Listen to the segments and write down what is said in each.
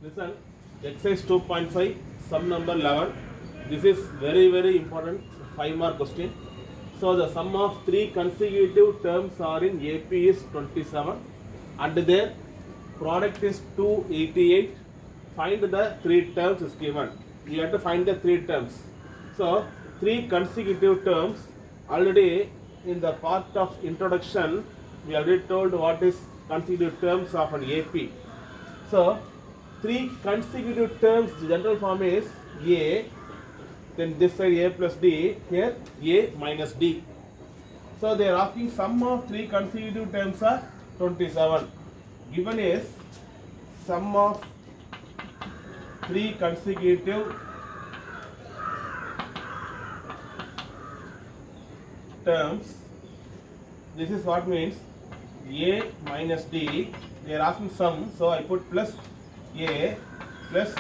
Listen, exercise 2.5, sum number 11. This is very important 5-mark question. So the sum of three consecutive terms are in AP is 27 and their product is 288. Find the three terms is given. You have to find the three terms. So three consecutive terms, already in the part of introduction we already told what is consecutive terms of an AP. So three consecutive terms, the general form is A, then this side A plus D, here A minus D. So they are asking sum of three consecutive terms are 27. Given is sum of three consecutive terms. This is what means A minus D. They are asking sum, so I put plus A plus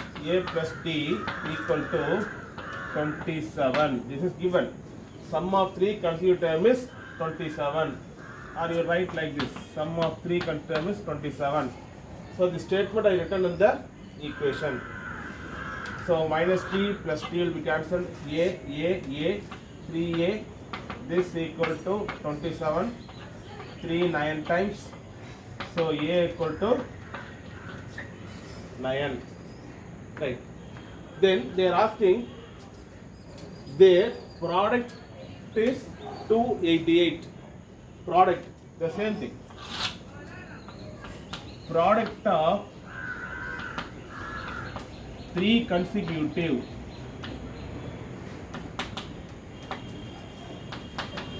D equal to 27. This is given. Sum of three consecutive term is 27. Or you write like this: sum of three consecutive term is 27. So the statement I written in the equation. So minus D plus D will be cancelled. A 3A. This equal to 27. 3 9 times. So A equal to 9. Right. Then they are asking their product is 288. Product, the same thing. Product of three consecutive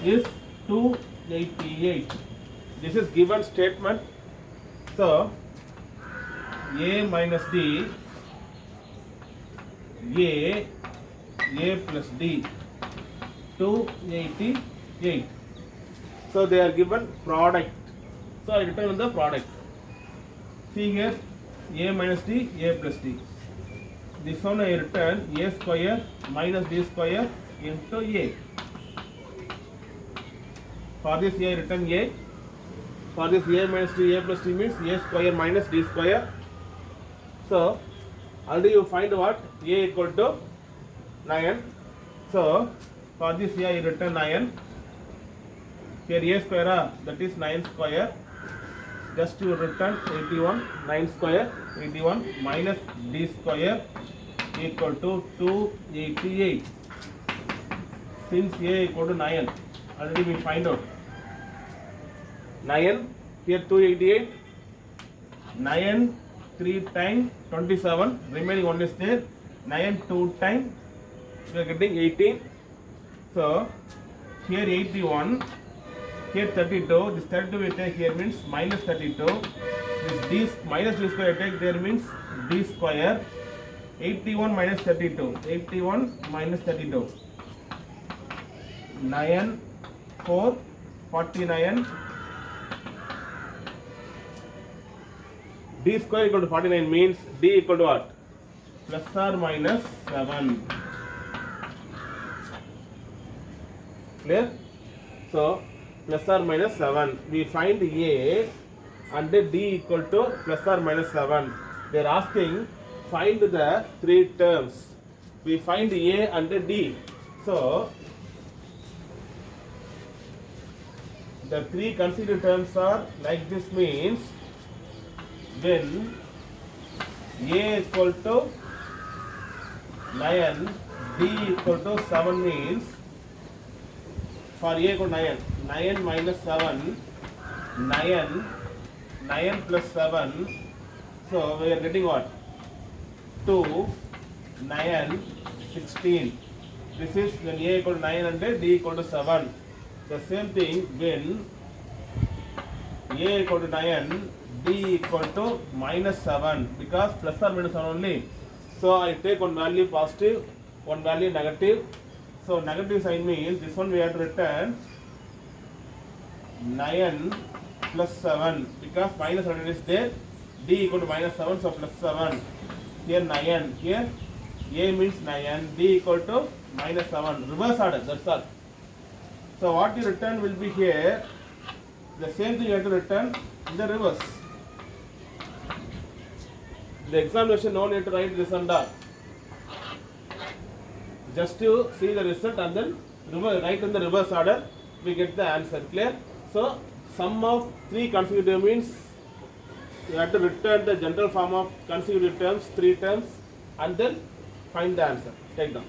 is 288. This is given statement. So A minus D, A plus D, 288. So they are given product. So I return the product. See here, A minus D, A plus D. This one I return A square minus D square into A. For this A I return A. For this A minus D, A plus D means A square minus D square. So already you find what? A equal to 9. So for this A I return 9. Here A square, that is 9 square. Just you return 81. 9 square 81 minus D square equal to 288. Since A equal to 9, already we find out 9, here 288, 9 3 times 27, remaining one is there, 9 2 times, we are getting 18. So here 81, here 32, this 32 we take here means minus 32, this D minus D square take there means D square, 81 minus 32, 81 minus 32, 9 4 49. D square equal to 49 means D equal to what? Plus or minus 7. Clear? So plus or minus 7. We find A and D equal to plus or minus 7. They are asking find the three terms. We find A and D. So the three consecutive terms are like this means when A equal to 9, D equal to 7 means for A equal to 9, 9 minus 7, 9 plus 7. So we are getting what? 2, 9, 16. This is when A equal to 9 and D equal to 7. The same thing when A equal to 9, D equal to minus 7, because plus or minus 7 only. So I take one value positive, one value negative. So negative sign means this one we have to return 9 plus 7, because minus 7 is there. D equal to minus 7, so plus 7. Here 9, here A means 9, D equal to minus 7. Reverse order, that's all. So what you return will be here, the same thing you have to return in the reverse. The examination no need to write this and that. Just to see the result and then write in the reverse order, we get the answer. Clear? So sum of 3 consecutive means you have to return the general form of consecutive terms, 3 terms, and then find the answer. Take down.